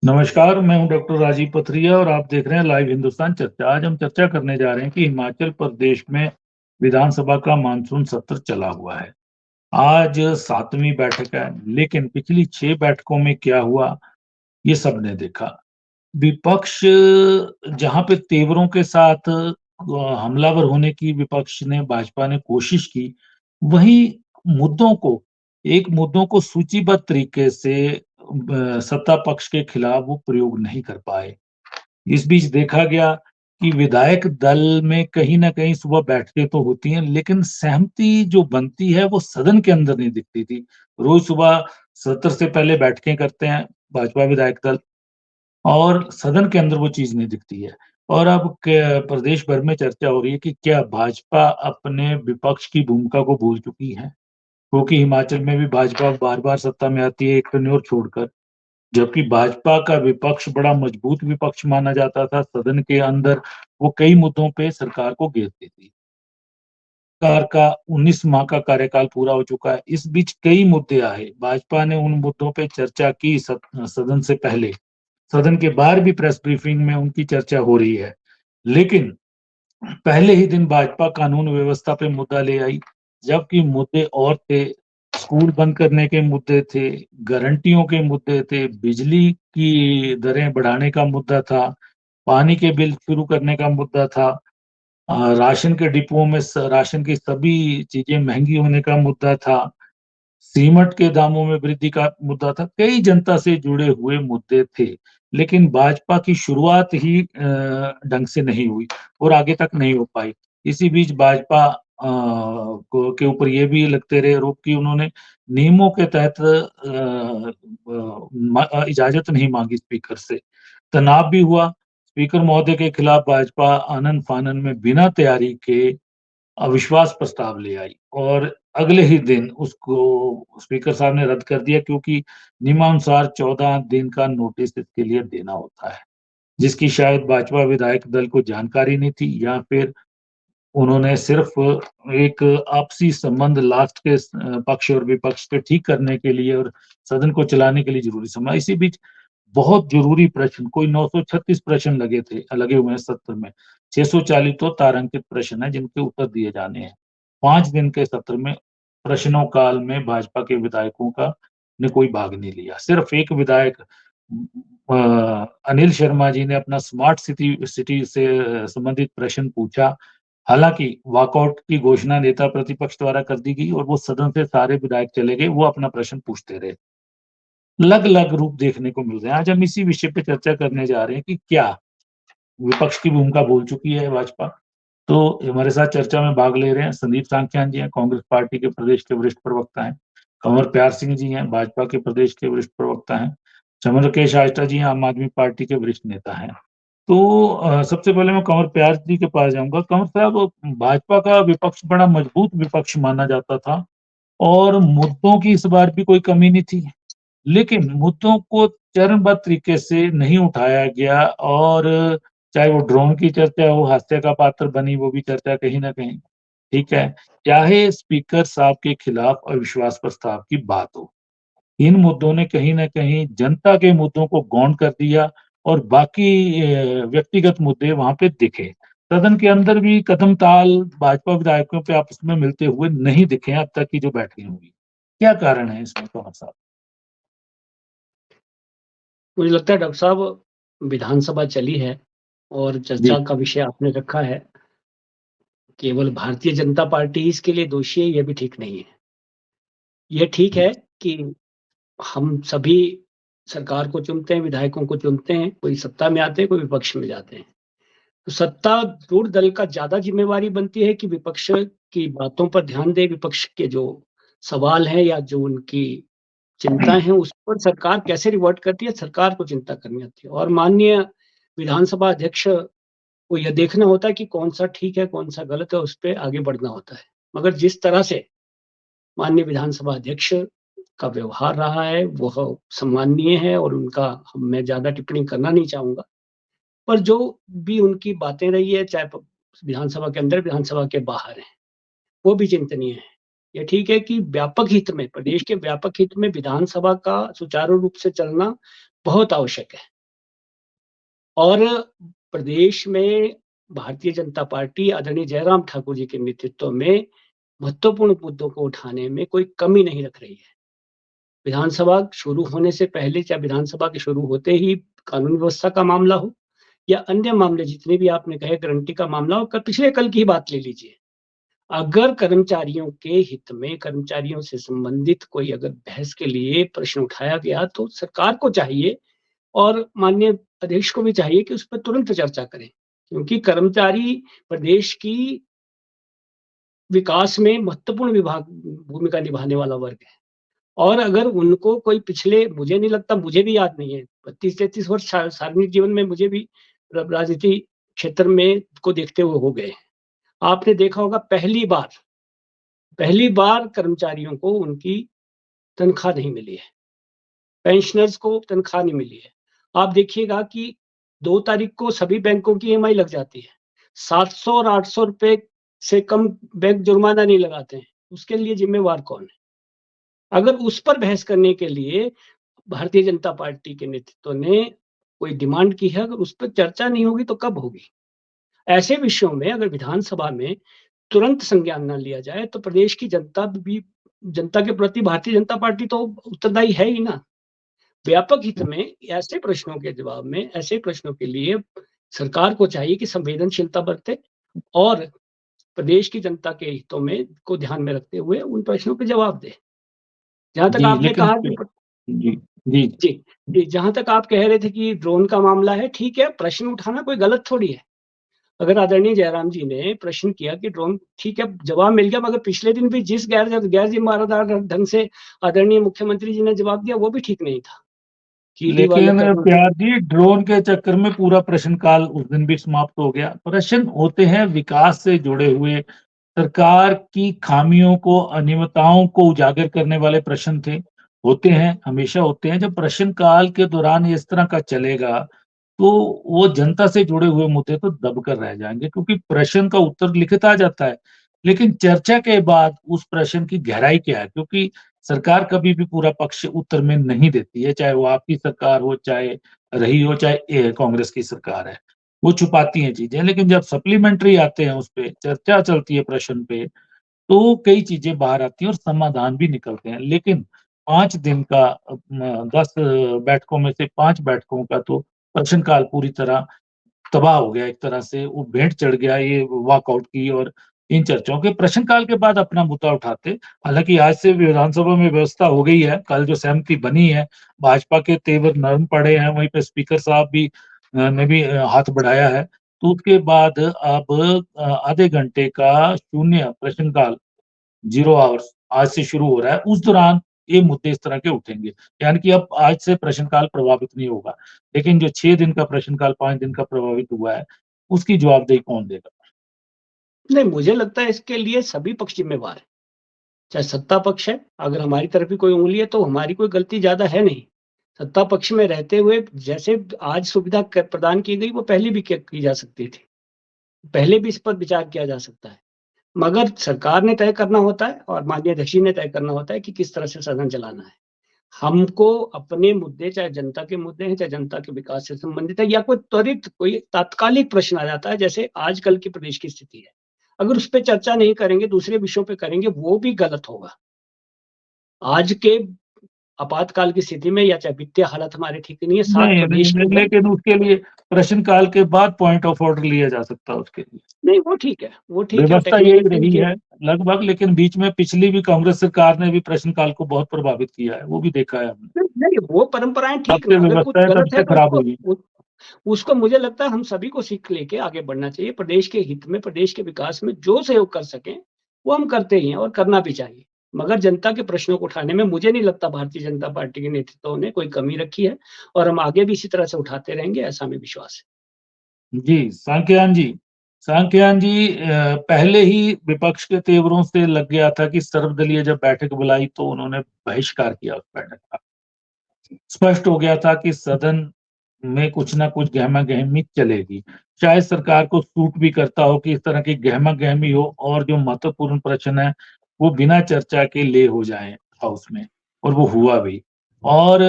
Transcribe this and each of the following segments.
नमस्कार, मैं हूं डॉक्टर राजीव पथरिया और आप देख रहे हैं लाइव हिंदुस्तान चर्चा। आज हम चर्चा करने जा रहे हैं कि हिमाचल प्रदेश में विधानसभा का मानसून सत्र चला हुआ है। आज 7वीं बैठक है, लेकिन पिछली 6 बैठकों में क्या हुआ, ये सबने देखा। विपक्ष जहां पे तेवरों के साथ हमलावर होने की विपक्ष ने भाजपा ने कोशिश की, वहीं मुद्दों को सूचीबद्ध तरीके से सत्ता पक्ष के खिलाफ वो प्रयोग नहीं कर पाए। इस बीच देखा गया कि विधायक दल में कहीं न कहीं सुबह बैठकें तो होती हैं, लेकिन सहमति जो बनती है वो सदन के अंदर नहीं दिखती थी। रोज़ सुबह सत्र से पहले बैठकें करते हैं भाजपा विधायक दल और सदन के अंदर वो चीज़ नहीं दिखती है। और अब क प्रदेश भर में चर्चा हो रही है कि क्या भाजपा अपने विपक्ष की भूमिका को भूल चुकी है? क्योंकि हिमाचल में भी भाजपा बार-बार सत्ता में आती है एक टर्न्योर छोड़कर। जबकि भाजपा का विपक्ष बड़ा मजबूत विपक्ष माना जाता था, सदन के अंदर वो कई मुद्दों पे सरकार को घेरती थी। सरकार का 19 माह का कार्यकाल पूरा हो चुका है, इस बीच कई मुद्दे आए, भाजपा ने उन मुद्दों पे चर्चा की सदन से पहले, सदन के बाहर भी प्रेस ब्रीफिंग में उनकी चर्चा हो रही है। लेकिन पहले ही दिन भाजपा कानून व्यवस्था पे मुद्दा ले आई, जबकि मुद्दे और थे, स्कूल बंद करने के मुद्दे थे, गारंटियों के मुद्दे थे, बिजली की दरें बढ़ाने का मुद्दा था, पानी के बिल शुरू करने का मुद्दा था, राशन के डिपुओं में राशन की सभी चीजें महंगी होने का मुद्दा था, सीमेंट के दामों में वृद्धि का मुद्दा था, कई जनता से जुड़े हुए मुद्दे थे। लेकिन भाजपा की शुरुआत ही ढंग से नहीं हुई और आगे तक नहीं हो पाई। इसी बीच भाजपा को के ऊपर ये भी लगते रहे आरोप कि उन्होंने नियमों के तहत इजाज़त नहीं माँगी स्पीकर से। तनाव भी हुआ, स्पीकर महोदय के खिलाफ भाजपा आनन-फानन में बिना तैयारी के अविश्वास प्रस्ताव ले आई और अगले ही दिन उसको स्पीकर साहब ने रद्द कर दिया, क्योंकि नियमानुसार 14 दिन का नोटिस इसके लिए देना होता है, जिसकी शायद भाजपा विधायक दल को जानकारी नहीं थी, या फिर उन्होंने सिर्फ एक आपसी संबंध लास्ट के पक्ष और विपक्ष के ठीक करने के लिए और सदन को चलाने के लिए ज़रूरी समझा। इसी बीच बहुत ज़रूरी प्रश्न, कोई 936 प्रश्न लगे हुए हैं सत्र में। 640 तो तारांकित प्रश्न हैं जिनके उत्तर दिए जाने हैं। 5 दिन के सत्र में प्रश्नों काल में भाजपा के विधायकों का ने कोई भाग नहीं लिया। सिर्फ एक विधायक अनिल शर्मा जी ने अपना स्मार्ट सिटी सिटी से संबंधित प्रश्न पूछा। हालाँकि वॉकआउट की घोषणा नेता प्रतिपक्ष द्वारा कर दी गई और वो सदन से सारे विधायक चले गए, वो अपना प्रश्न पूछते रहे। अलग-अलग रूप देखने को मिल रहे हैं। आज हम इसी विषय पे चर्चा करने जा रहे हैं कि क्या विपक्ष की भूमिका भूल चुकी है भाजपा? तो हमारे साथ चर्चा में भाग ले रहे हैं संदीप सांख्यान जी हैं, कांग्रेस पार्टी के प्रदेश के वरिष्ठ प्रवक्ता हैं। कंवर प्यार सिंह जी हैं, भाजपा के प्रदेश के वरिष्ठ प्रवक्ता हैं। चंद्रकेश आष्टा जी हैं, आम आदमी पार्टी के वरिष्ठ नेता हैं। तो सबसे पहले मैं कंवर प्यार जी के पास जाऊँगा। कंवर साहब, भाजपा का विपक्ष बड़ा मजबूत विपक्ष माना जाता था और मुद्दों की इस बार भी कोई कमी नहीं थी। लेकिन मुद्दों को चरणबद्ध तरीके से नहीं उठाया गया और चाहे वो ड्रोन की चर्चा हो, हास्य का पात्र बनी वो भी चर्चा कहीं न कहीं, ठीक है? चाहे स्पीकर साहब के खिलाफ अविश्वास प्रस्ताव की बात हो। इन मुद्दों ने कहीं न कहीं जनता के मुद्दों को गौण कर दिया और बाकी व्यक्तिगत मुद्दे वहाँ पे दिखे। सदन के अंदर भी कदम-ताल भाजपा विधायकों पे आपस में मिलते हुए नहीं दिखे हैं अब तक की जो बैठकें हुई। क्या कारण है इसमें कंवर साहब? मुझे लगता है डॉक्टर साहब विधानसभा चली है और जी। चर्चा का विषय आपने रखा है। केवल भारतीय जनता पार्टी ही इसके लिए दोषी है, ये भी ठीक नहीं है। ये ठीक है कि हम सभी सरकार को चुनते हैं, विधायकों को चुनते हैं, कोई सत्ता में आते हैं, कोई विपक्ष में जाते हैं। तो सत्तारूढ़ दल का ज़्यादा ज़िम्मेवारी बनती है कि विपक्ष की बातों पर ध्यान दे, विपक्ष के जो सवाल हैं या जो उनकी चिंताएँ हैं, उस पर सरकार कैसे रिवर्ट करती है, सरकार को चिंता करनी होती है। और माननीय विधानसभा अध्यक्ष को यह देखना होता है कि कौन-सा ठीक है, कौन-सा गलत है, उस पे आगे बढ़ना होता है। मगर जिस तरह से माननीय विधानसभा अध्यक्ष का व्यवहार रहा है, वह सम्माननीय है और उनका मैं ज़्यादा टिप्पणी करना नहीं चाहूँगा। पर जो भी उनकी बातें रही है, चाहे प विधानसभा के अंदर, विधानसभा के बाहर हैं, वो भी चिंतनीय है। ये ठीक है कि व्यापक हित में, प्रदेश के व्यापक हित में विधानसभा का सुचारू रूप से चलना बहुत आवश्यक है। और प्रदेश में भारतीय जनता पार्टी आदरणीय जयराम ठाकुर जी के नेतृत्व में महत्वपूर्ण मुद्दों को उठाने में कोई कमी नहीं रख रही है। विधानसभा शुरू होने से पहले, चाहे विधानसभा के शुरू होते ही कानून व्यवस्था का मामला हो या अन्य मामले जितने भी आपने कहे, गारंटी का मामला हो, पिछले कल की ही बात ले लीजिए। अगर कर्मचारियों के हित में, कर्मचारियों से संबंधित कोई अगर बहस के लिए प्रश्न उठाया गया तो सरकार को चाहिए और माननीय अध्यक्ष को भी चाहिए कि उस पर तुरंत चर्चा करें, क्योंकि कर्मचारी प्रदेश की विकास में महत्वपूर्ण भूमिका निभाने वाला वर्ग है। और अगर उनको कोई पिछले, मुझे नहीं लगता, मुझे भी याद नहीं है, 32-33 वर्ष सार्वजनिक जीवन में मुझे भी राजनीति क्षेत्र में को देखते हुए हो गए हैं। आपने देखा होगा पहली बार कर्मचारियों को उनकी तनख्वाह नहीं मिली है, पेंशनर्स को तनख्वाह नहीं मिली है। आप देखिएगा कि 2 तारीख को सभी बैंकों की ईएमआई लग जाती है। 700 और 800 रुपए से कम बैंक जुर्माना नहीं लगाते हैं। उसके लिए जिम्मेवार कौन है? अगर उस पर बहस करने के लिए भारतीय जनता पार्टी के नेतृत्व ने कोई डिमांड की है, अगर उस पर चर्चा नहीं होगी तो कब होगी? ऐसे विषयों में अगर विधानसभा में तुरंत संज्ञान न लिया जाए तो प्रदेश की जनता के प्रति भारतीय जनता पार्टी तो उत्तरदायी है ही ना। व्यापक हित में ऐसे प्रश्नों के जवाब में, ऐसे प्रश्नों के लिए सरकार को चाहिए कि संवेदनशीलता बरते और प्रदेश की जनता के हितों में को ध्यान में रखते हुए उन प्रश्नों के जवाब दे। जहाँ तक जी, आपने लेकिन कहा जी, कि जी, जी, जी, जहाँ तक आप कह रहे थे कि ड्रोन का मामला है, ठीक है, प्रश्न उठाना कोई गलत थोड़ी है। अगर आदरणीय जयराम जी ने प्रश्न किया कि ड्रोन, ठीक है, जवाब मिल गया, मगर पिछले दिन भी जिस गैर जिम्मेदार ढंग से आदरणीय मुख्यमंत्री जी ने जवाब दिया, वो भी ठीक नहीं था। कि ईडी वाले लेकिन कर्म प्यार जी, ड्रोन के चक्कर में पूरा प्रश्नकाल उस दिन भी समाप्त हो गया। प्रश्न होते हैं विकास से जुड़े हुए, सरकार की खामियों को, अनियमितताओं को उजागर करने वाले प्रश्न होते हैं, हमेशा होते हैं। जब प्रश्नकाल के दौरान इस तरह का चलेगा, तो वो जनता से जुड़े हुए मुद्दे तो दबकर रह जाएँगे, क्योंकि प्रश्न का उत्तर लिखित आ जाता है। लेकिन चर्चा के बाद उस प्रश्न की गहराई क्या है? क्योंकि सरकार कभी भी पूरा पक्ष उत्तर में नहीं देती है, चाहे वो आपकी सरकार हो, चाहे रही हो, चाहे कांग्रेस की सरकार है। वो छुपाती हैं चीज़ें, लेकिन जब सप्लीमेंट्री आते हैं उस पे, चर्चा चलती है प्रश्न पे, तो कई चीज़ें बाहर आती हैं और समाधान भी निकलते हैं। लेकिन 5 दिन का 10 बैठकों में से 5 बैठकों का तो प्रश्नकाल पूरी तरह तबाह हो गया, एक तरह से वो भेंट चढ़ गया ये वॉकआउट की और इन चर्चाओं के। प्रश्नकाल के बाद अपना मुद्दा उठाते। हालाँकि आज से विधानसभा में व्यवस्था हो गई है, कल जो सहमति बनी है, भाजपा के तेवर नरम पड़े हैं, वहीं पे स्पीकर साहब भी ने भी हाथ बढ़ाया है। तो उसके बाद अब आधे घंटे का शून्य प्रश्नकाल, 0 आवर्स आज से शुरू हो रहा है, उस दौरान ये मुद्दे इस तरह के उठेंगे। यानी कि अब आज से प्रश्नकाल प्रभावित नहीं होगा। लेकिन जो 6 दिन का प्रश्नकाल 5 दिन का प्रभावित हुआ है, उसकी जवाबदेही कौन देगा? नहीं, मुझे लगता है इसके लिए सभी पक्ष जिम्मेवार हैं। चाहे सत्ता पक्ष है, अगर हमारी तरफ भी कोई उँगली है तो हमारी कोई गलती ज़्यादा है नहीं। सत्ता पक्ष में रहते हुए जैसे आज सुविधा प्रदान की गई, वो पहले भी की जा सकती थी। पहले भी इस पर विचार किया जा सकता है। मगर सरकार ने तय करना होता है और माननीय अध्यक्ष जी ने तय करना होता है कि किस तरह से सदन चलाना है। हमको अपने मुद्दे, चाहे जनता के मुद्दे हैं, चाहे जनता के विकास से संबंधित है या कोई त्वरित, कोई तात्कालिक प्रश्न आ जाता है, जैसे आजकल की प्रदेश की स्थिति है। अगर उस पे चर्चा नहीं करेंगे, दूसरे विषयों पे करेंगे, वो भी गलत होगा। आज के आपातकाल की स्थिति में या चाहे वित्तीय हालत हमारे ठीक नहीं है, 7 नहीं, प्रदेश नहीं, के नहीं, अंदर, लेकिन उसके लिए प्रश्नकाल के बाद पॉइंट ऑफ ऑर्डर लिया जा सकता है उसके लिए। नहीं वो ठीक है, वो ठीक है, व्यवस्था टेक्निकल यही टीम रही के, है लगभग, लेकिन बीच में पिछली भी कांग्रेस सरकार ने भी प्रश्नकाल को बहुत प्रभावित किया है, वो भी देखा है हमने। नहीं वो परंपराएं तब ठीक से ना, अगर कुछ व्यवस्थाएँ तब गलत है से तो खराब हुई हैं। उसको मुझे लगता है हम सभी को सीख लेके आगे बढ़ना चाहिए। प्रदेश के हित में, प्रदेश के विकास में जो सहयोग कर सकें, वो हम करते ही हैं और करना भी चाहिए। मगर जनता के प्रश्नों को उठाने में मुझे नहीं लगता भारतीय जनता पार्टी के नेतृत्व ने कोई कमी रखी है और हम आगे भी इसी तरह से उठाते रहेंगे, ऐसा हमें विश्वास है। जी, सांख्यान जी पहले ही विपक्ष के तेवरों से लग गया था कि सर्वदलीय जब बैठक बुलाई तो उन्होंने बहिष्कार किया उस बैठक का। स्पष्ट हो गया था कि सदन में कुछ ना कुछ गहमा-गहमी चलेगी। शायद सरकार को सूट भी करता हो कि इस तरह की गहमा-गहमी हो और जो महत्वपूर्ण प्रश्न है, वो बिना चर्चा के ले हो जाएँ हाउस में, और वो हुआ भी। और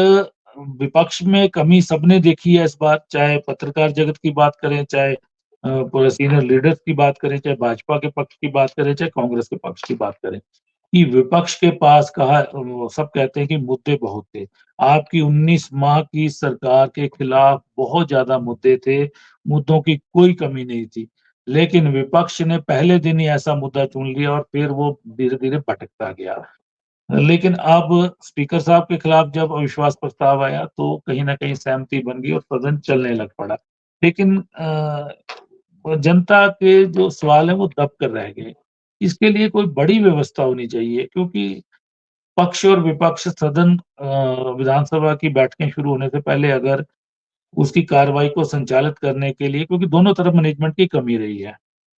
विपक्ष में कमी सबने देखी है इस बार, चाहे पत्रकार जगत की बात करें, चाहे पूरे सीनियर लीडर्स की बात करें, चाहे भाजपा के पक्ष की बात करें, चाहे कांग्रेस के पक्ष की बात करें, कि विपक्ष के पास सब कहते हैं कि मुद्दे बहुत थे। आपकी 19 माह की सरकार के खिलाफ बहुत ज्यादा मुद्दे थे, मुद्दों की कोई कमी नहीं थी, लेकिन विपक्ष ने पहले दिन ही ऐसा मुद्दा चुन लिया और फिर वो धीरे-धीरे भटकता गया। लेकिन अब स्पीकर साहब के खिलाफ जब अविश्वास प्रस्ताव आया तो कहीं न कहीं सहमति बन गई और सदन चलने लग पड़ा। लेकिन जनता के जो सवाल हैं वो दब कर रह गए। इसके लिए कोई बड़ी व्यवस्था होनी चाहिए, क्योंकि पक्ष और विपक्ष सदन विधानसभा की बैठकें शुरू होने से पहले अगर उसकी कार्रवाई को संचालित करने के लिए, क्योंकि दोनों तरफ मैनेजमेंट की कमी रही है।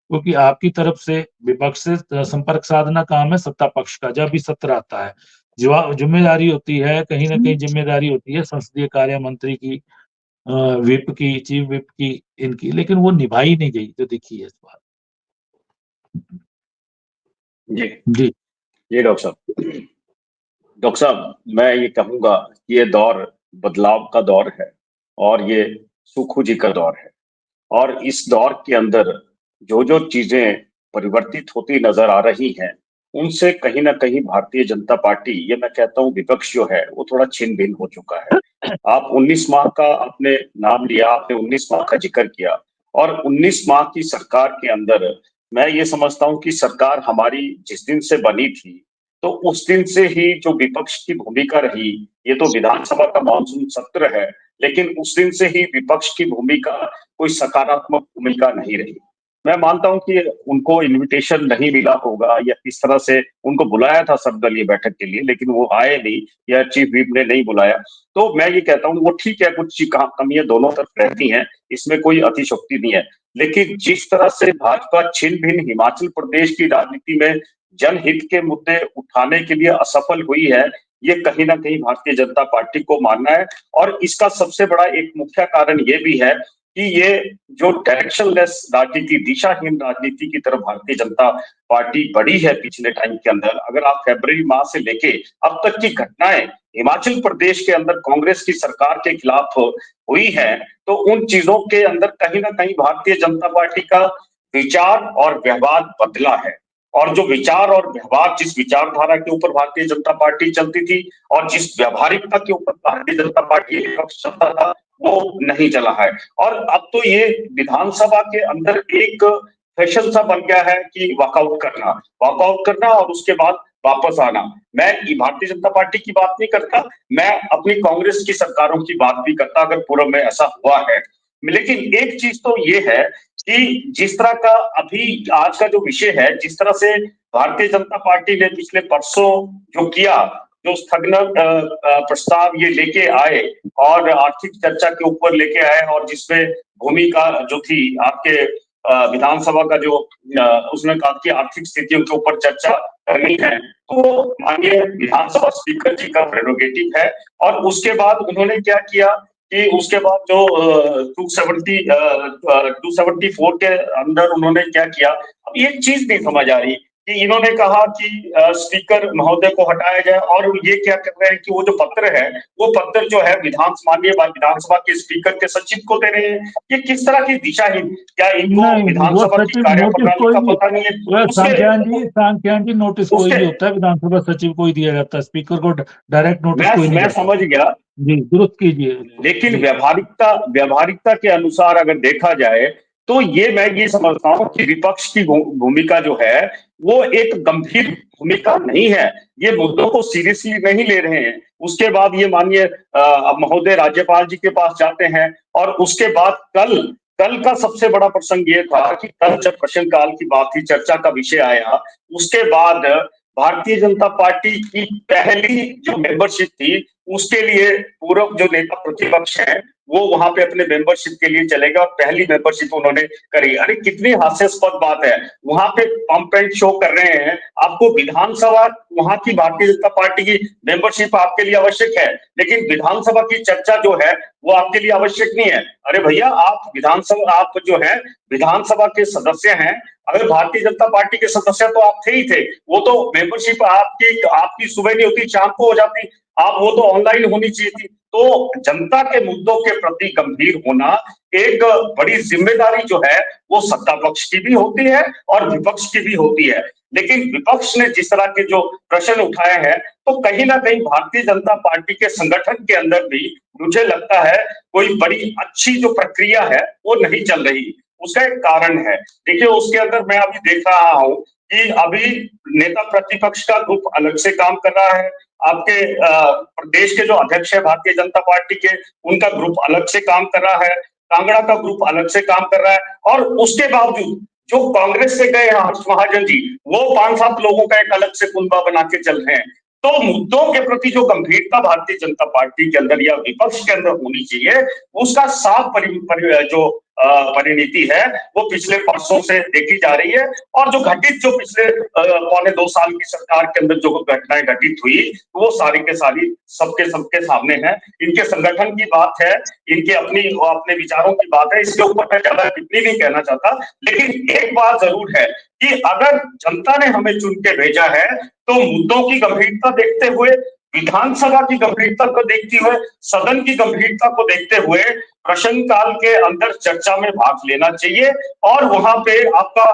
क्योंकि आपकी तरफ से विपक्ष से संपर्क साधना काम है सत्ता पक्ष का, जब भी सत्र आता है। ज़िम्मेदारी होती है, कहीं न कहीं ज़िम्मेदारी होती है संसदीय कार्य मंत्री की, व्हिप की, चीफ व्हिप की, इनकी, लेकिन वो निभाई नहीं गई, जो दिखी है इस बार। जी, जी। जी डॉक्टर साहब। डॉक्टर साहब, मैं ये कहूँगा कि ये दौर बदलाव का दौर है और ये सुखू जी का दौर है। और इस दौर के अंदर जो चीज़ें परिवर्तित होती नज़र आ रही हैं, उनसे कहीं न कहीं भारतीय जनता पार्टी, ये मैं कहता हूँ विपक्ष जो है, वो थोड़ा छिन-भिन्न हो चुका है। आप 19 माह का आपने नाम लिया, आपने 19 माह का ज़िक्र किया और 19 माह की सरकार के अंदर मैं ये समझता हूँ कि सरकार हमारी जिस दिन से बनी थी, तो उस दिन से ही जो विपक्ष की भूमिका रही, ये तो विधानसभा का मॉनसून सत्र है, लेकिन उस दिन से ही विपक्ष की भूमिका कोई सकारात्मक भूमिका नहीं रही। मैं मानता हूँ कि उनको इन्विटेशन नहीं मिला होगा या किस तरह से उनको बुलाया था सर्वदलीय बैठक के लिए, लेकिन वो आए नहीं या चीफ व्हिप ने नहीं बुलाया। तो मैं ये कहता हूँ वो ठीक है, कुछ कमियाँ दोनों तरफ रहती हैं, इसमें कोई अतिशयोक्ति नहीं है। लेकिन जिस तरह से भाजपा छिन-भिन्न हिमाचल प्रदेश की राजनीति में जनहित के मुद्दे उठाने के लिए असफल हुई है, ये कहीं न कहीं भारतीय जनता पार्टी को मानना है और इसका सबसे बड़ा एक मुख्य कारण ये भी है कि ये जो डायरेक्शनलेस राजनीति, दिशाहीन राजनीति की तरफ भारतीय जनता पार्टी बढ़ी है पिछले टाइम के अंदर। अगर आप फरवरी माह से लेके अब तक की घटनाएं हिमाचल प्रदेश के अंदर कांग्रेस की सरकार के खिलाफ हुई है, तो उन चीजों के अंदर कहीं ना कहीं भारतीय जनता पार्टी का विचार और व्यवहार बदला है। और जो विचार और व्यवहार, जिस विचारधारा के ऊपर भारतीय जनता पार्टी चलती थी और जिस व्यवहारिकता के ऊपर भारतीय जनता पार्टी विपक्ष चलता था, वो नहीं चला है। और अब तो ये विधानसभा के अंदर एक फैशन सा बन गया है कि वॉकआउट करना और उसके बाद वापस आना। मैं भारतीय जनता पार्टी की बात नहीं करता, मैं अपनी कांग्रेस की सरकारों की बात भी करता अगर पूर्व में ऐसा हुआ है। लेकिन एक चीज तो ये है कि जिस तरह का अभी आज का जो विषय है, जिस तरह से भारतीय जनता पार्टी ने पिछले परसों जो किया, जो स्थगन प्रस्ताव ये लेके आए और आर्थिक चर्चा के ऊपर लेके आए और जिसमें भूमिका जो थी आपके विधानसभा का जो उसने कहा कि आर्थिक स्थितियों के ऊपर चर्चा करनी है, तो माननीय विधानसभा स्पीकर जी का प्रेरोगेटिव है। और उसके बाद उन्होंने क्या किया कि उसके बाद जो 274 के अंदर उन्होंने क्या किया, अब एक चीज नहीं समझ आ रही कि इन्होंने कहा कि स्पीकर महोदय को हटाया जाए और ये क्या कर रहे हैं कि वो जो पत्र है, वो पत्र जो है माननीय विधानसभा के स्पीकर के सचिव को दे रहे हैं। ये किस तरह की दिशाहीन, क्या इनको विधानसभा की कार्यप्रणाली का पता नहीं है? सांख्यान जी नोटिस कोई नहीं होता है, विधानसभा सचिव को ही दिया जाता है, स्पीकर को डायरेक्ट नोटिस कोई नहीं। मैं समझ गया जी, दुरुस्त कीजिए। लेकिन व्यवहारिकता के अनुसार अगर देखा जाए तो मैं ये समझता हूँ कि विपक्ष की भूमिका जो है वो एक गंभीर भूमिका नहीं है। ये मुद्दों को सीरियसली नहीं ले रहे हैं। उसके बाद ये माननीय महोदय राज्यपाल जी के पास जाते हैं और उसके बाद कल का सबसे बड़ा प्रसंग ये था कि कल जब प्रश्नकाल की बात थी, चर्चा का विषय आया, उसके बाद भारतीय जनता पार्टी की पहली जो मेंबरशिप थी उसके लिए पूर्व जो नेता प्रतिपक्ष है वो वहां पे अपने मेंबरशिप के लिए चलेगा और पहली मेंबरशिप उन्होंने करी। अरे कितनी हास्यास्पद बात है, वहां पे पंप एंड शो कर रहे हैं। आपको विधानसभा, वहां की भारतीय जनता पार्टी की मेंबरशिप आपके लिए आवश्यक है, लेकिन विधानसभा की चर्चा जो है वो आपके लिए आवश्यक नहीं है। अरे भैया, आप जो है विधानसभा के सदस्य हैं, अगर भारतीय जनता पार्टी के सदस्य तो आप थे ही थे, वो तो मेंबरशिप आपकी सुबह नहीं होती, शाम को हो जाती, आप वो तो ऑनलाइन होनी चाहिए थी। तो जनता के मुद्दों के प्रति गंभीर होना एक बड़ी जिम्मेदारी जो है वो सत्ता पक्ष की भी होती है और विपक्ष की भी होती है। लेकिन विपक्ष ने जिस तरह के जो प्रश्न उठाए हैं, तो कहीं ना कहीं भारतीय जनता पार्टी के संगठन के अंदर भी मुझे लगता है कोई बड़ी अच्छी जो प्रक्रिया है वो नहीं चल रही। उसका एक कारण है, देखिए उसके अंदर मैं अभी देख रहा हूं कि अभी नेता प्रतिपक्ष का ग्रुप अलग से काम कर रहा है, आपके प्रदेश के जो अध्यक्ष है भारतीय जनता पार्टी के, उनका ग्रुप अलग से काम कर रहा है, कांगड़ा का ग्रुप अलग से काम कर रहा है, और उसके बावजूद जो कांग्रेस से गए हर्ष महाजन जी, वो 5-7 लोगों का एक अलग से कुनबा बना के चल रहे हैं। तो मुद्दों के प्रति जो गंभीरता भारतीय जनता पार्टी के अंदर या विपक्ष के अंदर होनी चाहिए, उसका साफ जो परिणति है वो पिछले वर्षों से देखी जा रही है। और जो घटित जो पिछले 1.25 साल की सरकार के अंदर जो घटनाएं घटित हुई, वो सारी के सारी सबके सामने है। इनके संगठन की बात है, इनके अपने विचारों की बात है, इसके ऊपर मैं ज्यादा टिप्पणी नहीं कहना चाहता। लेकिन एक बात जरूर है कि अगर जनता ने हमें चुन के भेजा है, तो मुद्दों की गंभीरता देखते हुए, विधानसभा की गंभीरता को देखते हुए, सदन की गंभीरता को देखते हुए प्रश्नकाल के अंदर चर्चा में भाग लेना चाहिए। और वहां पे आपका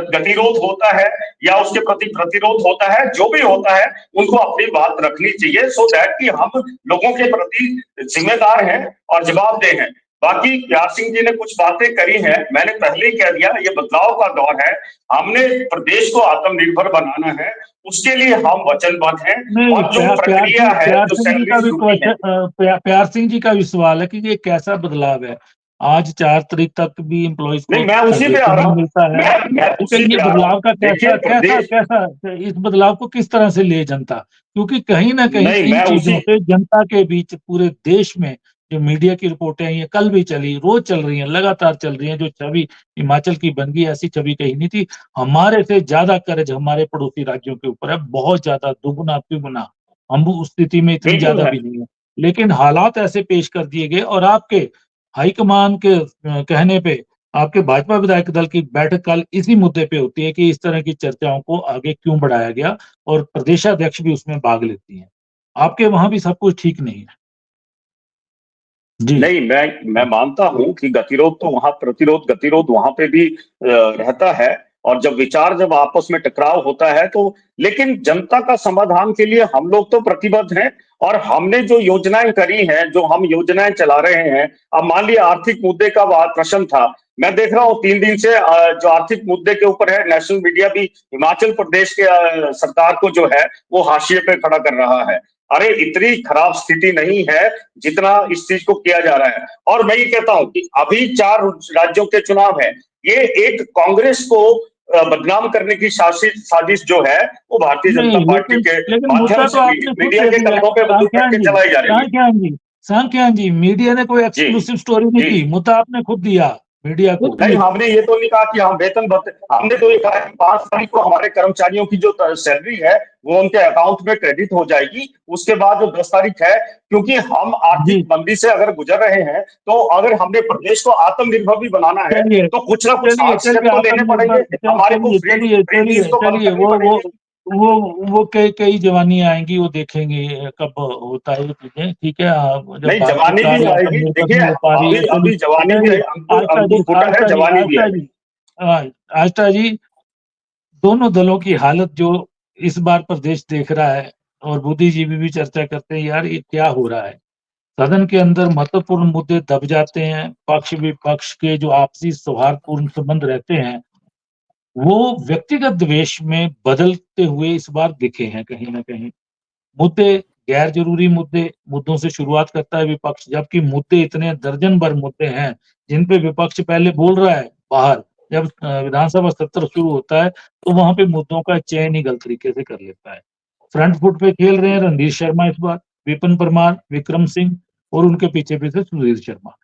गतिरोध होता है या उसके प्रति प्रतिरोध होता है, जो भी होता है उनको अपनी बात रखनी चाहिए, सो दैट कि हम लोगों के प्रति जिम्मेदार हैं और जवाबदेह हैं। बाकी प्यार सिंह जी ने कुछ बातें करी हैं, मैंने पहले ही कह दिया, ये बदलाव का दौर है, हमने प्रदेश को आत्मनिर्भर बनाना है, उसके लिए हम वचनबद्ध हैं। और जो प्रक्रिया है, प्यार सिंह जी का भी सवाल है कि ये कैसा बदलाव है। आज 4 तारीख तक भी एम्प्लॉइज को मैं उसी पे आ रहा हूं, मिलता है, ये बदलाव का कैसा इस बदलाव को किस तरह से ले जनता, क्योंकि कहीं ना कहीं इन चीजों से जनता के बीच पूरे देश में जो मीडिया की रिपोर्टें हैं, ये कल भी चली, रोज चल रही हैं, लगातार चल रही हैं, जो छवि हिमाचल की बन गई, ऐसी छवि कहीं नहीं थी। हमारे से ज्यादा कर्ज हमारे पड़ोसी राज्यों के ऊपर है, बहुत ज्यादा, दुगुना तिगुना। हम उस स्थिति में इतनी ज्यादा भी नहीं है, लेकिन हालात ऐसे पेश कर दिए गए। और आपके हाईकमान के कहने पे आपके भाजपा विधायक दल की बैठक कल इसी मुद्दे पे होती है कि इस तरह की चर्चाओं को आगे क्यों बढ़ाया गया, और प्रदेशाध्यक्ष भी उसमें भाग लेती हैं। आपके वहां भी सब कुछ ठीक नहीं है। नहीं, मैं मानता हूं कि गतिरोध तो वहां, गतिरोध वहां पे भी रहता है, और जब आपस में टकराव होता है तो, लेकिन जनता का समाधान के लिए हम लोग तो प्रतिबद्ध हैं। और हमने जो योजनाएं करी हैं, जो हम योजनाएं चला रहे हैं, अब मान लिया आर्थिक मुद्दे का प्रश्न था, मैं देख रहा हूँ 3 दिन से जो आर्थिक मुद्दे के ऊपर है, नेशनल मीडिया भी हिमाचल प्रदेश के सरकार को जो है वो हाशिए पे खड़ा कर रहा है। अरे इतनी खराब स्थिति नहीं है जितना इस चीज को किया जा रहा है। और मैं ये कहता हूं कि अभी 4 राज्यों के चुनाव है, ये एक कांग्रेस को बदनाम करने की साजिश जो है वो भारतीय जनता पार्टी के माध्यम से मीडिया के कंधों पे बंदूक रख के चलाई जा रही है। सांख्यान जी, मीडिया ने कोई एक्सक्लूसिव स्टोरी नहीं की, मुद्दा आपने खुद दिया मीडिया को। नहीं, हमने ये तो नहीं कहा कि हम वेतन हमने तो ये कहा कि 5 तारीख को हमारे कर्मचारियों की जो सैलरी है वो उनके अकाउंट में क्रेडिट हो जाएगी। उसके बाद जो 10 तारीख है, क्योंकि हम आर्थिक मंदी से अगर गुजर रहे हैं, तो अगर हमने प्रदेश को आत्मनिर्भर भी बनाना है तो कुछ ना कुछ स्टेप तो लेने पड़ेंगे हमारे को। वो कई जवानी आएंगी, वो देखेंगे कब होता है ये चीजें, ठीक है। नहीं, जवानी भी आएगी, देखिए अभी जवानी भी है, जवानी भी है। आस्था जी, दोनों दलों की हालत जो इस बार प्रदेश देख रहा है, और बुद्धिजीवी भी चर्चा करते हैं, यार ये क्या हो रहा है। सदन के अंदर महत्वपूर्ण मुद्दे दब जाते हैं, पक्ष विपक्ष के जो आपसी सौहार्दपूर्ण संबंध रहते हैं वो व्यक्तिगत द्वेष में बदलते हुए इस बार दिखे हैं कहीं ना कहीं। मुद्दे गैर जरूरी मुद्दों से शुरुआत करता है विपक्ष, जबकि मुद्दे इतने दर्जन भर मुद्दे हैं जिन पे विपक्ष पहले बोल रहा है बाहर। जब विधानसभा सत्र शुरू होता है तो वहां पे मुद्दों का चयन ही गलत तरीके से कर लेता है। फ्रंट फुट पे खेल रहे हैं रणधीर शर्मा इस बार, विपिन परमार, विक्रम सिंह, और उनके पीछे पीछे सुधीर शर्मा।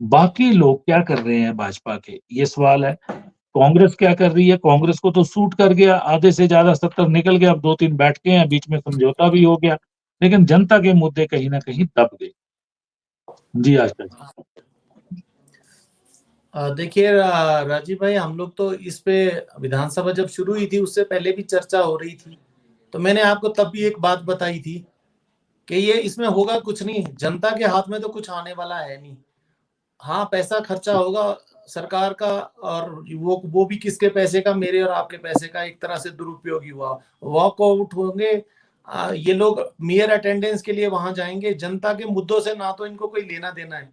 बाकी लोग क्या कर रहे हैं भाजपा के, ये सवाल है। कांग्रेस क्या कर रही है? कांग्रेस को तो सूट कर गया, आधे से ज्यादा सत्तर निकल गया, अब 2-3 बैठके हैं, बीच में समझौता भी हो गया, लेकिन जनता के मुद्दे कहीं ना कहीं दब गए। जी आस्था जी। देखिए राजीव भाई, हम लोग तो इस पे विधानसभा जब शुरू हुई थी उससे पहले भी चर्चा हो रही थी, तो मैंने आपको तब भी एक बात बताई थी कि ये इसमें होगा कुछ नहीं, जनता के हाथ में तो कुछ आने वाला है नहीं। हाँ, पैसा खर्चा होगा सरकार का, और वो भी किसके पैसे का, मेरे और आपके पैसे का एक तरह से दुरुपयोग ही हुआ। वॉकआउट होंगे ये लोग, मेयर अटेंडेंस के लिए वहां जाएंगे, जनता के मुद्दों से ना तो इनको कोई लेना देना है।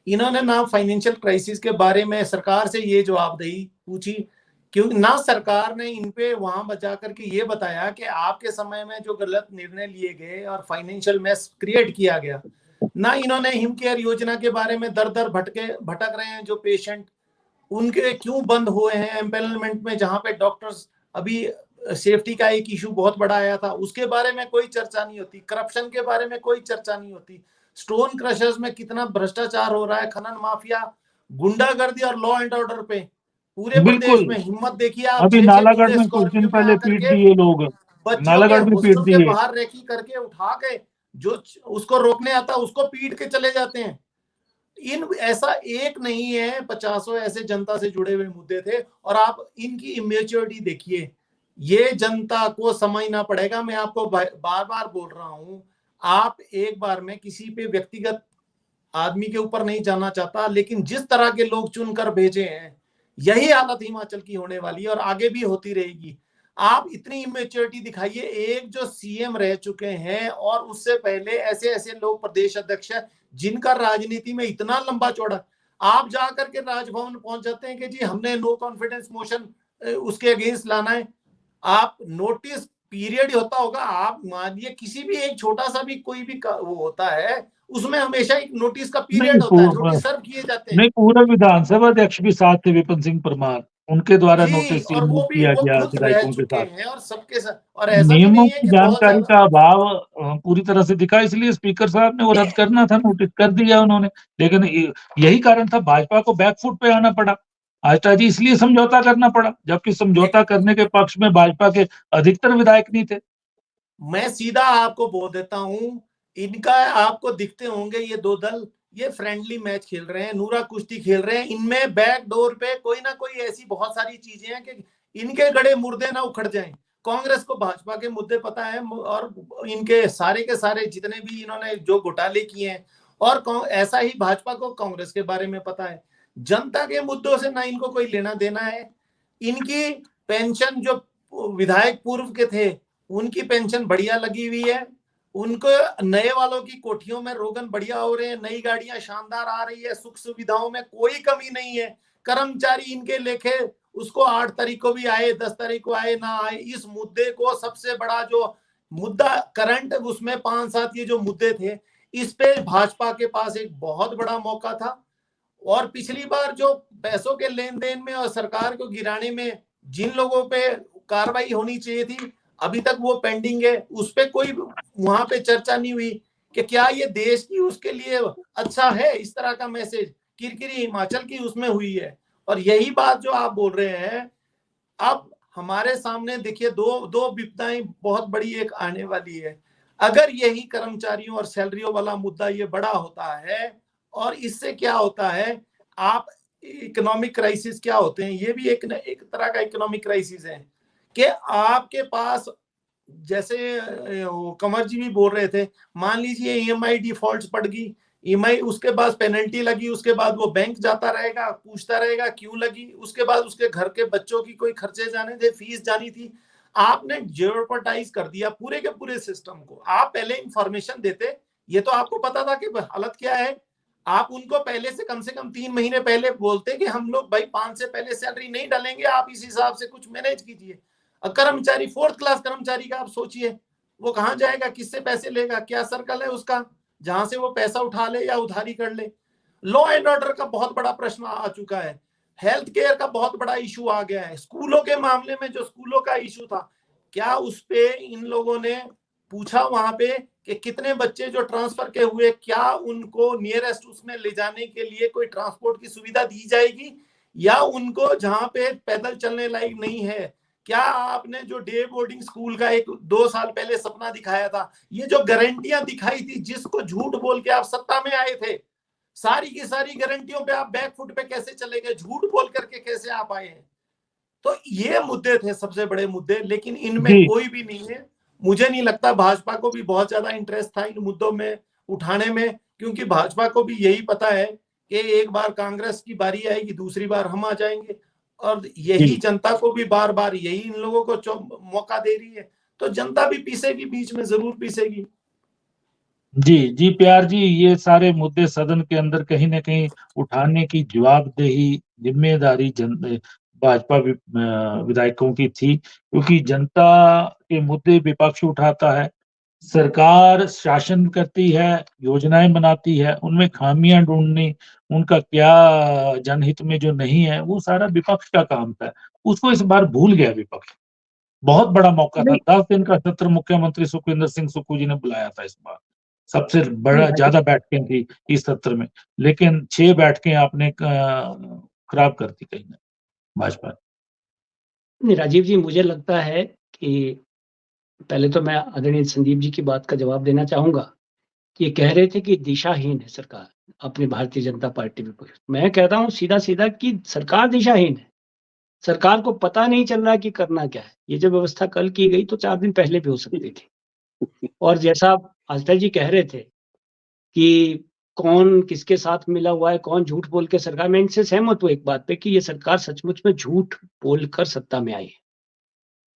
इन्होंने ना फाइनेंशियल क्राइसिस के बारे में सरकार से ये जवाबदेही पूछी, क्योंकि ना सरकार ने इन पे वहां बचा करके ये बताया कि आपके समय में जो गलत निर्णय लिए गए और फाइनेंशियल मेस क्रिएट किया गया। ना इन्होंने हिम केयर योजना के बारे में दर दर भटक रहे हैं जो पेशेंट, उनके क्यों बंद हुए हैं एम्पेनलमेंट में, जहां पे डॉक्टर्स अभी सेफ्टी का एक इशू बहुत बड़ा आया था, उसके बारे में कोई चर्चा नहीं होती। करप्शन के बारे में कोई चर्चा नहीं होती। स्टोन क्रशर्स में कितना भ्रष्टाचार हो रहा है, खनन माफिया, गुंडागर्दी और लॉ एंड ऑर्डर पे पूरे प्रदेश बिल्कुल। में हिम्मत देखिए आप, अभी 6 नालागढ़ कूदे में कुछ दिन स्कॉर्पियो में पहले आकर पीट के दिए लोग, बच्चियों के नालागढ़ में पीट हॉस्टल के दिए। बाहर रेकी करके उठा के, जो उसको रोकने आता उसको पीट के चले जाते हैं। इन ऐसा एक नहीं है, 50 ऐसे जनता से जुड़े हुए मुद्दे थे, और आप इनकी इमेच्योरिटी देखिए। ये जनता को समझना पड़ेगा। मैं आपको बार बार बोल रहा हूं, आप एक बार में किसी पे व्यक्तिगत आदमी के ऊपर नहीं जाना चाहता, लेकिन जिस तरह के लोग चुनकर भेजे हैं, यही हालत हिमाचल की होने वाली है और आगे भी होती रहेगी। आप इतनी इमेच्योरिटी दिखाइए, एक जो सीएम रह चुके हैं और उससे पहले ऐसे ऐसे लोग प्रदेश अध्यक्ष हैं जिनका राजनीति में इतना लंबा चौड़ा, आप जाकर के राजभवन पहुंच जाते हैं कि जी हमने नो कॉन्फिडेंस मोशन उसके अगेंस्ट लाना है। आप नोटिस पीरियड ही होता होगा, आप मानिए किसी भी एक छोटा सा भी कोई भी वो होता है, उसमें हमेशा एक नोटिस का नहीं पीरियड होता है, नोटिस सर्व किए जाते हैं। नहीं, पूरे विधानसभा अध्यक्ष भी साथ थे, विपिन सिंह परमार, उनके द्वारा जी, नोटिस और मूव किया वो गया खुद रह विधायकों के चुके साथ। हैं और सबके साथ, और ऐसा भी नियमों नहीं है की कि बहुत जानकारी ज्यादा। का अभाव पूरी तरह से दिखा, इसलिए स्पीकर साहब ने वो रद्द करना था, नोटिस कर दिया उन्होंने। लेकिन यही कारण था भाजपा को बैकफुट पे आना पड़ा आष्टा जी, इसलिए समझौता करना पड़ा, जबकि समझौता करने के पक्ष में भाजपा के अधिकतर विधायक नहीं थे। मैं सीधा आपको बोल देता हूं, इनका आपको दिखते होंगे ये दो दल, ये फ्रेंडली मैच खेल रहे हैं, नूरा कुश्ती खेल रहे हैं। इनमें बैक डोर पे कोई ना कोई ऐसी बहुत सारी चीजें हैं कि इनके गड़े मुर्दे ना उखड़ जाएं। कांग्रेस को भाजपा के मुद्दे पता है, और इनके सारे के सारे जितने भी इन्होंने जो घोटाले किए हैं, और ऐसा ही भाजपा को कांग्रेस के बारे में पता है। जनता के मुद्दों से ना इनको कोई लेना देना है। इनकी पेंशन जो विधायक पूर्व के थे, उनकी पेंशन बढ़िया लगी हुई है, उनको नए वालों की कोठियों में रोगन बढ़िया हो रहे हैं, नई गाड़ियां शानदार आ रही है, सुख सुविधाओं में कोई कमी नहीं है। कर्मचारी इनके लेखे उसको 8 तारीख को भी आए, 10 तारीख को आए ना आए, इस मुद्दे को सबसे बड़ा जो मुद्दा करंट, उसमें 5-7 ये जो मुद्दे थे, इस पे भाजपा के पास एक बहुत बड़ा मौका था। और पिछली बार जो पैसों के लेन देन में और सरकार को गिराने में जिन लोगों पे कार्रवाई होनी चाहिए थी, अभी तक वो पेंडिंग है। उस पे कोई वहां पे चर्चा नहीं हुई कि क्या ये देश की उसके लिए अच्छा है। इस तरह का मैसेज किरकिरी हिमाचल की उसमें हुई है। और यही बात जो आप बोल रहे हैं, अब हमारे सामने देखिए दो दो विपदाएं बहुत बड़ी एक आने वाली है। अगर यही कर्मचारियों और सैलरियों वाला मुद्दा ये बड़ा होता है, और इससे क्या होता है, आप इकोनॉमिक क्राइसिस क्या होते हैं, ये भी एक तरह का इकोनॉमिक क्राइसिस है कि आपके पास, जैसे कंवर जी भी बोल रहे थे, मान लीजिए ईएमआई डिफॉल्ट पड़ गई, ईएमआई उसके बाद पेनल्टी लगी, उसके बाद वो बैंक जाता रहेगा, पूछता रहेगा क्यों लगी, उसके बाद उसके घर के बच्चों की कोई खर्चे जाने थे, फीस जानी थी। आपने जेरोपर्टाइज कर दिया पूरे के पूरे सिस्टम को। आप पहले इंफॉर्मेशन देते, ये तो आपको पता था कि हालत क्या है, आप उनको पहले से कम 3 महीने पहले बोलते कि हम लोग भाई 5 से पहले सैलरी नहीं डालेंगे, आप इस हिसाब से कुछ मैनेज कीजिए। कर्मचारी, 4th क्लास कर्मचारी का आप सोचिए, वो कहां जाएगा, किससे पैसे लेगा, क्या सर्कल है उसका जहां से वो पैसा उठा ले या उधारी कर ले। लॉ एंड ऑर्डर का बहुत बड़ा प्रश्न आ चुका है, हेल्थ केयर का बहुत बड़ा इशू आ गया है, स्कूलों के मामले में जो स्कूलों का इशू था, क्या उस पे इन लोगों ने पूछा वहां पे कि कितने बच्चे जो ट्रांसफर के हुए, क्या उनको नियरेस्ट उसमें ले जाने के लिए कोई ट्रांसपोर्ट की सुविधा दी जाएगी, या उनको जहां पे पैदल चलने लायक नहीं है। क्या आपने जो डे बोर्डिंग स्कूल का 1-2 साल पहले सपना दिखाया था, ये जो गारंटियां दिखाई थी, जिसको झूठ बोल के आप सत्ता में आए थे, सारी की सारी गारंटियों पे आप बैक फुट पे कैसे चले गए, झूठ बोल करके कैसे आप आए हैं। तो ये मुद्दे थे सबसे बड़े मुद्दे, लेकिन इनमें जी कोई भी नहीं है। मुझे नहीं लगता भाजपा को भी बहुत ज्यादा इंटरेस्ट था इन मुद्दों में उठाने में, क्योंकि भाजपा को भी यही पता है कि एक बार कांग्रेस की बारी आएगी, दूसरी बार हम आ जाएंगे, और यही जी जनता को भी बार बार यही इन लोगों को मौका दे रही है, तो जनता भी पीसेगी, बीच में जरूर पीसेगी। जी जी प्यार जी, ये सारे मुद्दे सदन के अंदर कहीं ना कहीं उठाने की जवाबदेही, जिम्मेदारी भाजपा विधायकों की थी, क्योंकि जनता के मुद्दे विपक्ष उठाता है, सरकार शासन करती है, योजनाएं बनाती है, उनमें खामियां ढूंढनी, उनका क्या जनहित में जो नहीं है, वो सारा विपक्ष का काम था। उसको इस बार भूल गया विपक्ष। बहुत बड़ा मौका था, नहीं 10 दिन का सत्र मुख्यमंत्री सुखविंदर सिंह सुक्खू जी ने बुलाया था इस बार, सबसे नहीं बड़ा ज्यादा बैठकें थी इस सत्र में, लेकिन 6 बैठकें आपने खराब कर दी कहीं ना भाजपा ने। नहीं राजीव जी, मुझे लगता है कि पहले तो मैं आदरणीय संदीप जी की बात का जवाब देना चाहूंगा। ये कह रहे थे कि दिशाहीन है सरकार, अपनी भारतीय जनता पार्टी विपक्ष। मैं कहता हूँ सीधा सीधा कि सरकार दिशाहीन है। सरकार को पता नहीं चल रहा कि करना क्या है। ये जो व्यवस्था कल की गई तो 4 दिन पहले भी हो सकती थी। और जैसा आस्था जी कह रहे थे कि कौन किसके साथ मिला हुआ है, कौन झूठ बोल के सरकार, मैं इनसे सहमत हूँ एक बात पे कि ये सरकार सचमुच में झूठ बोलकर सत्ता में आई है।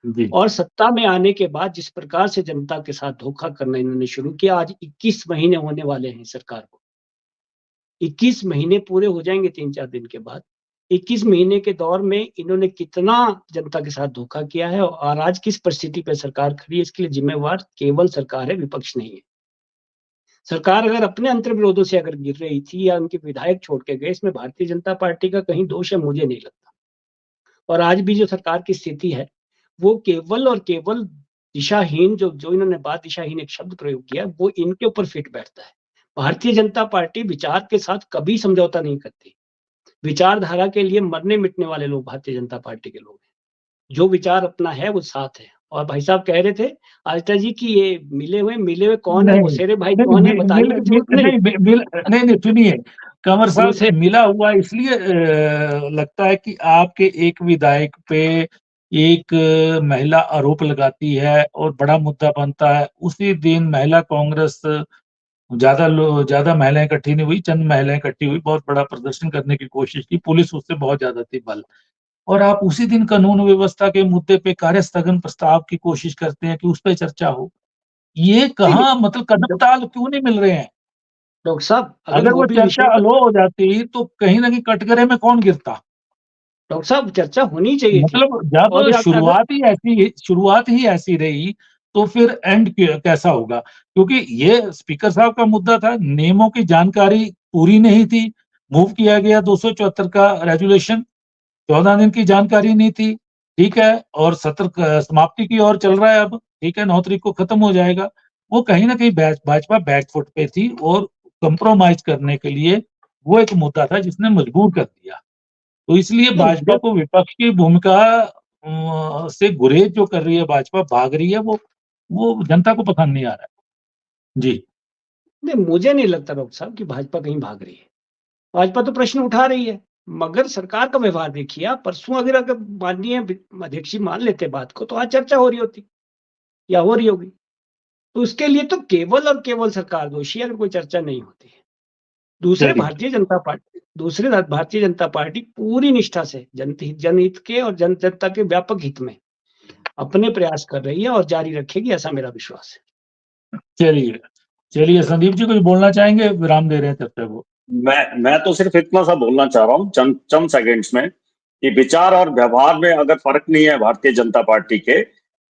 जी और सत्ता में आने के बाद जिस प्रकार से जनता के साथ धोखा करना इन्होंने शुरू किया, आज 21 महीने होने वाले हैं सरकार को। 21 महीने पूरे हो जाएंगे 3-4 दिन के बाद। 21 महीने के दौर में इन्होंने कितना जनता के साथ धोखा किया है, और आज किस परिस्थिति पे सरकार खड़ी है, इसके लिए जिम्मेवार केवल सरकार है, विपक्ष नहीं है। सरकार अगर अपने अंतर्विरोधों से अगर गिर रही थी या उनके विधायक छोड़ के गए, इसमें भारतीय जनता पार्टी का कहीं दोष है, मुझे नहीं लगता। और आज भी जो सरकार की स्थिति है, वो केवल और केवल दिशाहीन, जो जो इन्होंने बात दिशाहीन एक शब्द प्रयोग किया, वो इनके ऊपर फिट बैठता है। भारतीय जनता पार्टी विचार के साथ कभी समझौता नहीं करती। विचारधारा के लिए मरने मिटने वाले लोग भारतीय जनता पार्टी के लोग हैं। जो विचार अपना है वो साथ है। और भाई साहब कह रहे थे आस्था जी की ये मिले हुए कौन है, नहीं मोसेरे भाई नहीं कौन है, मिल, बताने की जरूरत नहीं। नहीं नहीं सुनिए कंवर साहब, मोसेरे मिला हुआ इसलिए लगता है कि आपके एक विधायक पे एक महिला आरोप लगाती है और बड़ा मुद्दा बनता है, उसी दिन महिला कांग्रेस, ज्यादा महिलाएं इकट्ठी नहीं हुई, चंद महिलाएं इकट्ठी हुई, बहुत बड़ा प्रदर्शन करने की कोशिश की, पुलिस उससे बहुत ज्यादा थी बल, और आप उसी दिन कानून व्यवस्था के मुद्दे पे कार्य स्थगन प्रस्ताव की कोशिश करते हैं कि उस पर चर्चा हो। ये नहीं, कहाँ, मतलब कदम ताल क्यों नहीं मिल रहे हैं? डॉक्टर साहब अगर अगर वो वो भी चर्चा विषय, अलो हो जाती तो कहीं ना कहीं कटघरे में कौन गिरता? डॉक्टर साहब चर्चा होनी चाहिए थी। मतलब जब और अगर शुरुआत ही ऐसी रही, तो फिर एंड कैसा होगा? क्योंकि ये स्पीकर साहब का मुद्दा था, नियमों की जानकारी पूरी नहीं थी, मूव किया गया 274 का रेजुलेशन, 14 दिन की जानकारी नहीं थी, ठीक है, और सत्र समाप्ति की ओर चल रहा है अब, ठीक है, 9 तारीख को खत्म हो जाएगा। वो कहीं ना कहीं भाजपा बैकफुट पे थी, और कंप्रोमाइज करने के लिए वो एक मुद्दा था जिसने मजबूर कर दिया। तो इसलिए नहीं, भाजपा को विपक्ष की भूमिका से गुरेज जो कर रही है, भाजपा भाग रही है, वो जनता को पसंद नहीं आ रहा है। जी नहीं, मुझे नहीं लगता डॉक्टर साहब कि भाजपा कहीं भाग रही है। भाजपा तो प्रश्न उठा रही है, मगर सरकार का व्यवहार देखिए आप। परसों अगर माननीय अध्यक्ष जी मान लेते बात को, तो आज चर्चा हो रही होती या हो रही होगी। तो उसके लिए तो केवल और केवल सरकार दोषी है अगर कोई चर्चा नहीं होती है। चलिए दूसरे भारतीय जनता पार्टी पूरी निष्ठा से जनहित के और जनता के व्यापक हित में अपने प्रयास कर रही है और जारी रखेगी, ऐसा मेरा विश्वास है। चलिए चलिए संदीप जी कुछ बोलना चाहेंगे? विराम दे रहे हैं चर्चा को। मैं तो सिर्फ इतना सा बोलना चाह रहा हूँ चंद सेकंड्स में, कि विचार और व्यवहार में अगर फर्क नहीं है भारतीय जनता पार्टी के,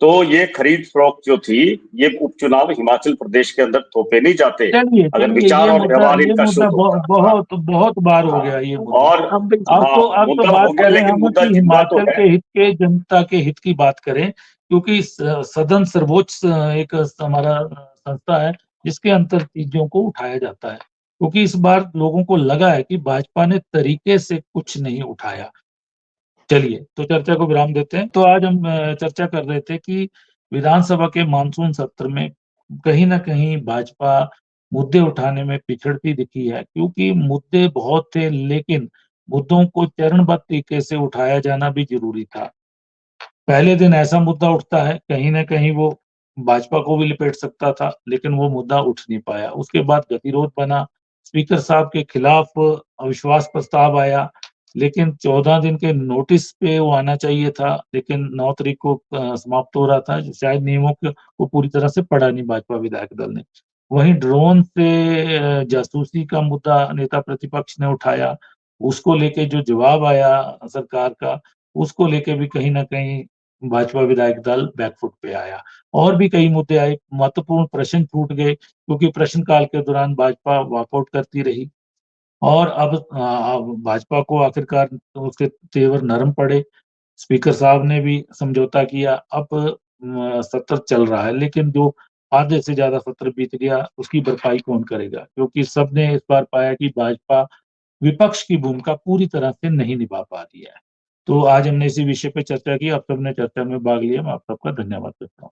तो ये खरीद फरोख्त जो थी, ये उपचुनाव हिमाचल प्रदेश के अंदर थोपे नहीं जाते चलिए अगर चलिए, विचार और व्यवहार ये इनका मुद्दा शुद्ध होता। बहुत बार हो गया ये मुद्दा। और अब तो मुद्दा बात हो गया, करें लेकिन हम मुद्दा कि जिंदा तो हिमाचल है। के हित के, जनता के हित की बात करें, क्योंकि सदन सर्वोच्च एक हमारा संस्था है जिसके अंतर चीजों को उठाया जाता है, क्योंकि इस बार लोगों को लगा है कि भाजपा ने तरीके से कुछ नहीं उठाया। चलिए तो चर्चा को विराम देते हैं। तो आज हम चर्चा कर रहे थे कि विधानसभा के मानसून सत्र में कहीं ना कहीं भाजपा मुद्दे उठाने में पिछड़ती दिखी है, क्योंकि मुद्दे बहुत थे, लेकिन मुद्दों को चरणबद्ध तरीके से उठाया जाना भी ज़रूरी था। पहले दिन ऐसा मुद्दा उठता है, कहीं न कहीं वो भाजपा को भी लपेट सकता था, लेकिन वो मुद्दा उठ नहीं पाया। उसके बाद गतिरोध बना, स्पीकर साहब के खिलाफ अविश्वास प्रस्ताव आया, लेकिन 14 दिन के नोटिस पे वो आना चाहिए था, लेकिन 9 तारीख को समाप्त हो रहा था। शायद नियमों को पूरी तरह से पढ़ा नहीं भाजपा विधायक दल ने। वहीं ड्रोन से जासूसी का मुद्दा नेता प्रतिपक्ष ने उठाया, उसको लेके जो जवाब आया सरकार का, उसको लेके भी कहीं न कहीं भाजपा विधायक दल बैकफुट पे आया। और भी कई मुद्दे आए, महत्वपूर्ण प्रश्न छूट गए, क्योंकि प्रश्नकाल के दौरान भाजपा वॉकआउट करती रही और अब भाजपा को आखिरकार उसके तेवर नरम पड़े। स्पीकर साहब ने भी समझौता किया। अब सत्र चल रहा है, लेकिन जो आधे से ज़्यादा सत्र बीत गया, उसकी भरपाई कौन करेगा? क्योंकि सबने इस बार पाया कि भाजपा विपक्ष की भूमिका पूरी तरह से नहीं निभा पा रही है। तो आज हमने इसी विषय पे चर्चा की, आप सबने चर्चा में भाग लिया, मैं आप सबका धन्यवाद करता हूँ।